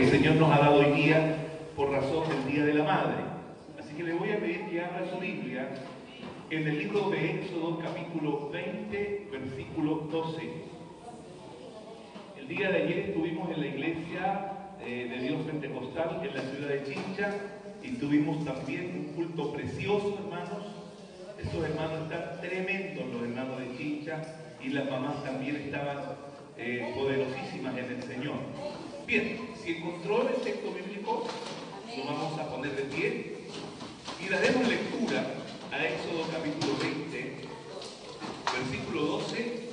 El Señor nos ha dado hoy día por razón del Día de la Madre. Así que le voy a pedir que abra su Biblia en el libro de Éxodo, capítulo 20, versículo 12. El día de ayer estuvimos en la iglesia de Dios Pentecostal en la ciudad de Chincha y tuvimos también un culto precioso, hermanos. Estos hermanos están tremendos, los hermanos de Chincha, y las mamás también estaban poderosísimas en el Señor. Bien, si encontró el texto bíblico, lo vamos a poner de pie y daremos lectura a Éxodo capítulo 20, versículo 12,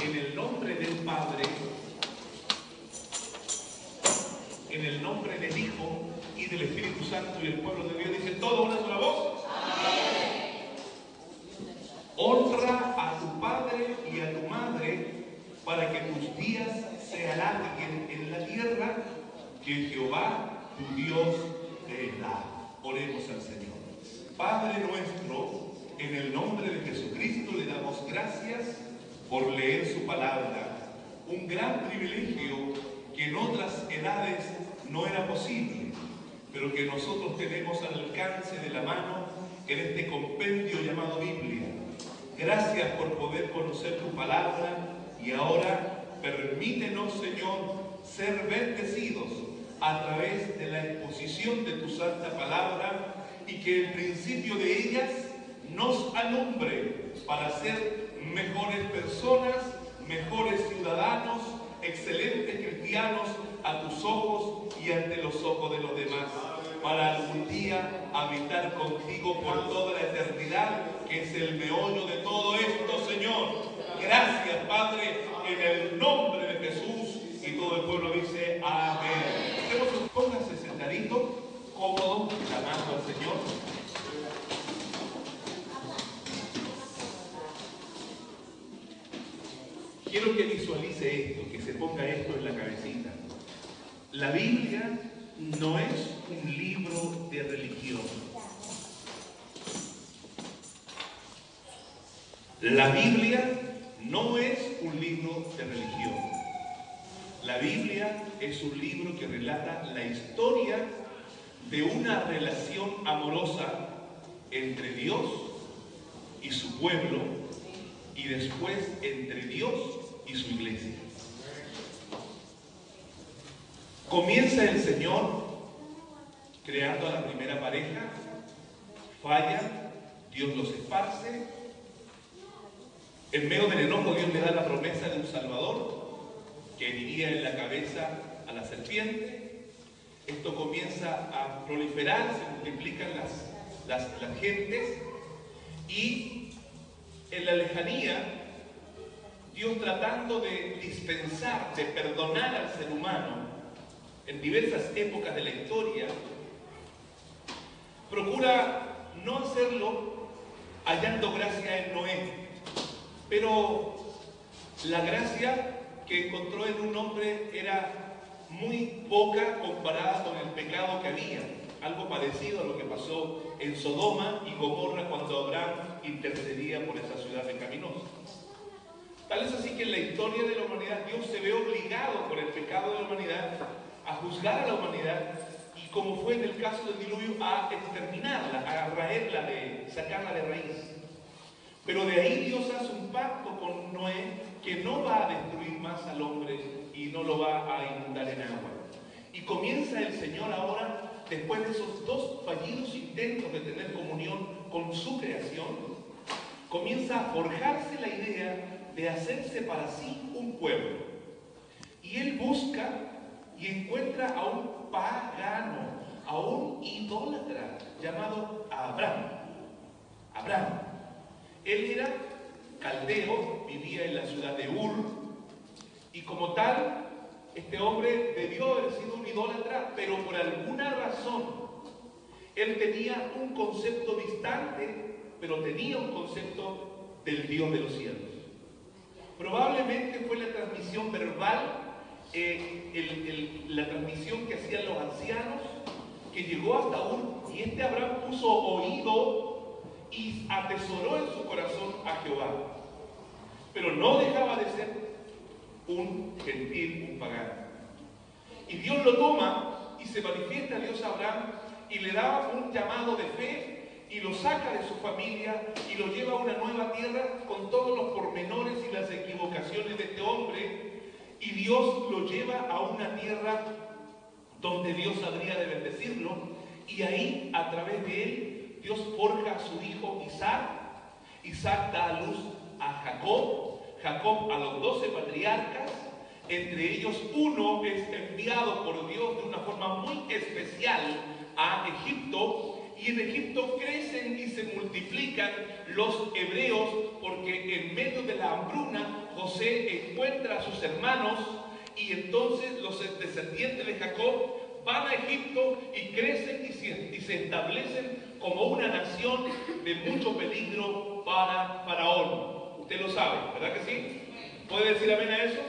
en el nombre del Padre, en el nombre del Hijo y del Espíritu Santo, y el pueblo de Dios dice todo una sola voz. Amén. Honra a tu padre y a tu madre para que tus días se alarguen en la tierra que Jehová tu Dios te da. Oremos al Señor. Padre nuestro, en el nombre de Jesucristo le damos gracias por leer su palabra. Un gran privilegio que en otras edades no era posible, pero que nosotros tenemos al alcance de la mano en este compendio llamado Biblia. Gracias por poder conocer tu palabra y ahora permítenos, Señor, ser bendecidos a través de la exposición de tu santa palabra y que el principio de ellas nos alumbre para ser mejores personas, mejores ciudadanos, excelentes cristianos a tus ojos y ante los ojos de los demás, para algún día habitar contigo por toda la eternidad, que es el meollo de todo esto, Señor. Gracias, Padre, en el nombre de Jesús. Y todo el pueblo dice amén. Pónganse sentadito, cómodo, clamando al Señor. Quiero que visualice esto, que se ponga esto en la cabecita. La Biblia no es un libro de religión. La Biblia no es un libro de religión. La Biblia es un libro que relata la historia de una relación amorosa entre Dios y su pueblo y después entre Dios y su iglesia. Comienza el Señor creando a la primera pareja, falla, Dios los esparce. En medio del enojo Dios le da la promesa de un Salvador que heriría en la cabeza a la serpiente. Esto comienza a proliferar, se multiplican las gentes y en la lejanía Dios, tratando de dispensar, de perdonar al ser humano en diversas épocas de la historia, procura no hacerlo hallando gracia en Noé, pero la gracia que encontró en un hombre era muy poca comparada con el pecado que había, algo parecido a lo que pasó en Sodoma y Gomorra cuando Abraham intercedía por esa ciudad pecaminosa. Tal es así que en la historia de la humanidad Dios se ve obligado por el pecado de la humanidad a juzgar a la humanidad y, como fue en el caso del diluvio, a exterminarla, a raerla, sacarla de raíz. Pero de ahí Dios hace un pacto con Noé que no va a destruir más al hombre y no lo va a inundar en agua. Y comienza el Señor ahora, después de esos dos fallidos intentos de tener comunión con su creación, comienza a forjarse la idea de hacerse para sí un pueblo. Y Él busca y encuentra a un pagano, a un idólatra llamado Abraham. Él era caldeo, vivía en la ciudad de Ur, y como tal, este hombre debió haber sido un idólatra, pero por alguna razón, él tenía un concepto distante, pero tenía un concepto del Dios de los cielos. Probablemente fue la transmisión verbal, la transmisión que hacían los ancianos, que llegó hasta Ur, y este Abraham puso oído y atesoró en su corazón a Jehová, pero no dejaba de ser un gentil, un pagano. Y Dios lo toma se manifiesta Dios a Abraham y le da un llamado de fe y lo saca de su familia y lo lleva a una nueva tierra con todos los pormenores y las equivocaciones de este hombre, y Dios lo lleva a una tierra donde Dios habría de bendecirlo, y ahí a través de él Dios forja a su hijo Isaac. Isaac da a luz a Jacob, Jacob a los 12 patriarcas. Entre ellos uno es enviado por Dios de una forma muy especial a Egipto, y en Egipto crecen y se multiplican los hebreos, porque en medio de la hambruna José encuentra a sus hermanos, y entonces los descendientes de Jacob van a Egipto y crecen y se establecen como una nación de mucho peligro para Faraón. Usted lo sabe, ¿verdad que sí? ¿Puede decir amén a eso?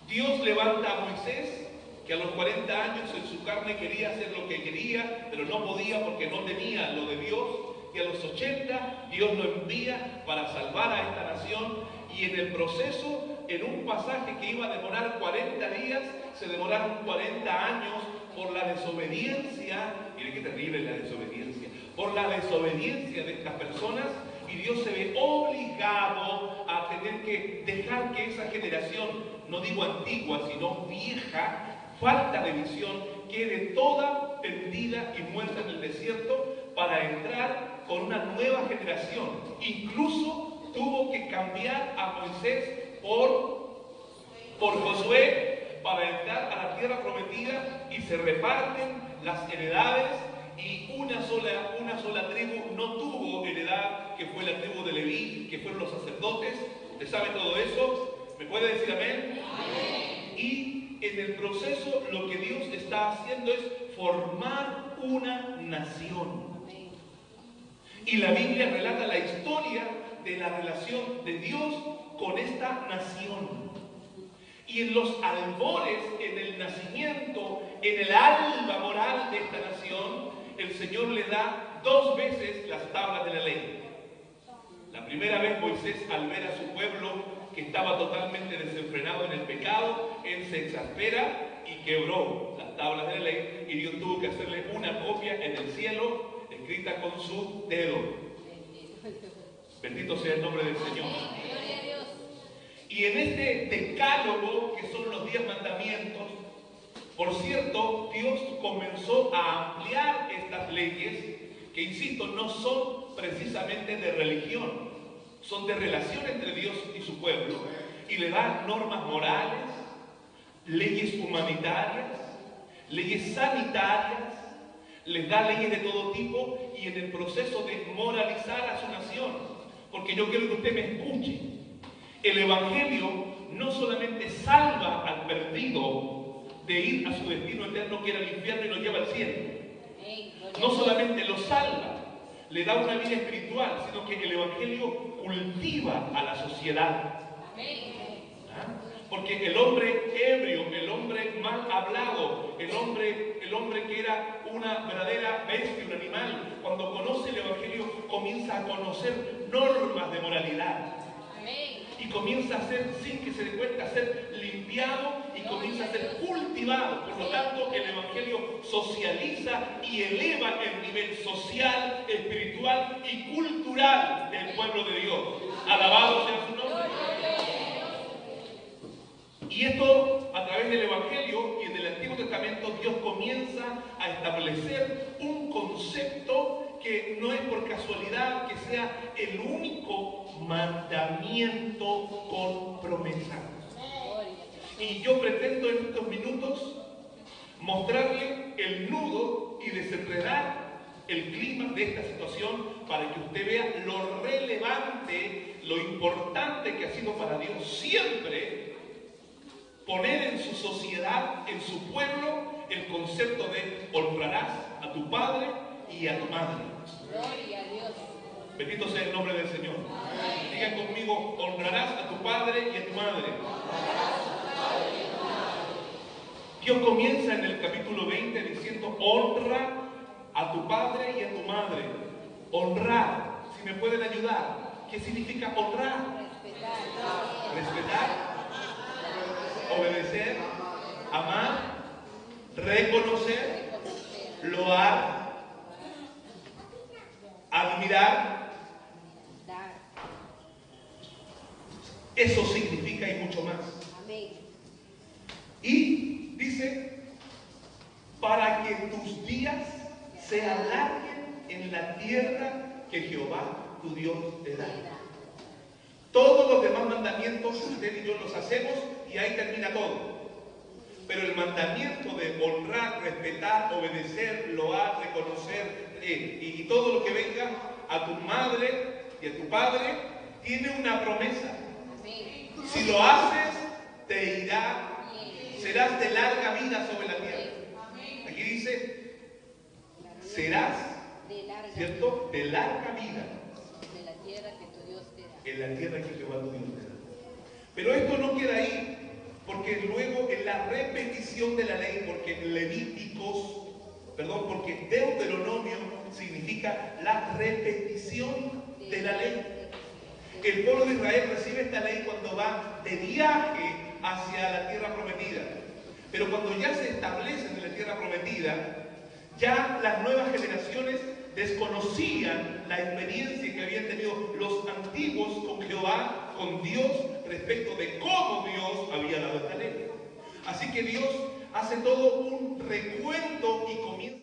Dios levanta a Moisés, que a los 40 años en su carne quería hacer lo que quería, pero no podía porque no tenía lo de Dios. Y a los 80 Dios lo envía para salvar a esta nación. Y en el proceso, en un pasaje que iba a demorar 40 días, se demoraron 40 años por la desobediencia. Mire qué terrible la desobediencia. Por la desobediencia de estas personas. Y Dios se ve obligado a tener que dejar que esa generación, no digo antigua, sino vieja, falta de visión, quede toda perdida y muerta en el desierto para entrar con una nueva generación. Incluso tuvo que cambiar a Moisés por Josué para entrar a la tierra prometida, y se reparten las heredades. Y una sola tribu no tuvo heredad, que fue la tribu de Leví, que fueron los sacerdotes. ¿Usted sabe todo eso? ¿Me puede decir amén? Amén. Y en el proceso lo que Dios está haciendo es formar una nación. Y la Biblia relata la historia de la relación de Dios con esta nación. Y en los albores, en el nacimiento, en el alba moral de esta nación, el Señor le da 2 veces las tablas de la ley. La primera vez Moisés, al ver a su pueblo que estaba totalmente desenfrenado en el pecado, él se exaspera y quebró las tablas de la ley, y Dios tuvo que hacerle una copia en el cielo, escrita con su dedo. Bendito sea el nombre del Señor. Y en este decálogo, que son los 10 mandamientos, por cierto, Dios comenzó a ampliar estas leyes, que insisto, no son precisamente de religión, son de relación entre Dios y su pueblo, y le da normas morales, leyes humanitarias, leyes sanitarias, les da leyes de todo tipo, y en el proceso de moralizar a su nación, porque yo quiero que usted me escuche. El Evangelio no solamente salva al perdido de ir a su destino eterno, que era el infierno, y lo lleva al cielo. No solamente lo salva, le da una vida espiritual, sino que el Evangelio cultiva a la sociedad. ¿Ah? Porque el hombre ebrio, el hombre mal hablado, el hombre que era una verdadera bestia, un animal, cuando conoce el Evangelio comienza a conocer normas de moralidad. Y comienza a ser, sin que se dé cuenta, a ser limpiado, y comienza a ser cultivado. Por lo tanto, el Evangelio socializa y eleva el nivel social, espiritual y cultural del pueblo de Dios. Alabado sea su nombre. Y esto, a través del Evangelio y del Antiguo Testamento, Dios comienza a establecer un concepto que no es por casualidad que sea el único mandamiento con promesa. Y yo pretendo en estos minutos mostrarle el nudo y desenredar el clima de esta situación, para que usted vea lo relevante, lo importante que ha sido para Dios siempre poner en su sociedad, en su pueblo, el concepto de honrarás a tu padre y a tu madre. Gloria a Dios. Bendito sea el nombre del Señor. Amén. Diga conmigo: honrarás a tu padre y a tu madre. Dios comienza en el capítulo 20 diciendo: honra a tu padre y a tu madre. Honrar, si me pueden ayudar, ¿qué significa honrar? Respetar, obedecer, amar. reconocer, loar, admirar. Eso significa y mucho más. Y dice, para que tus días se alarguen en la tierra que Jehová tu Dios te da. Todos los demás mandamientos usted y yo los hacemos y ahí termina todo. Pero el mandamiento de honrar, respetar, obedecer, loar, reconocer y todo lo que venga a tu madre y a tu padre tiene una promesa. Si lo haces, te irá, serás de larga vida sobre la tierra. Aquí dice, serás, ¿cierto? De larga vida en la tierra que Jehová tu Dios te da. Pero esto no queda ahí. Porque luego en la repetición de la ley, porque porque Deuteronomio significa la repetición de la ley. El pueblo de Israel recibe esta ley cuando va de viaje hacia la tierra prometida. Pero cuando ya se establecen en la tierra prometida, ya las nuevas generaciones desconocían la experiencia que habían tenido los antiguos con Jehová, con Dios, respecto de cómo Dios había dado esta ley. Así que Dios hace todo un recuento y comienza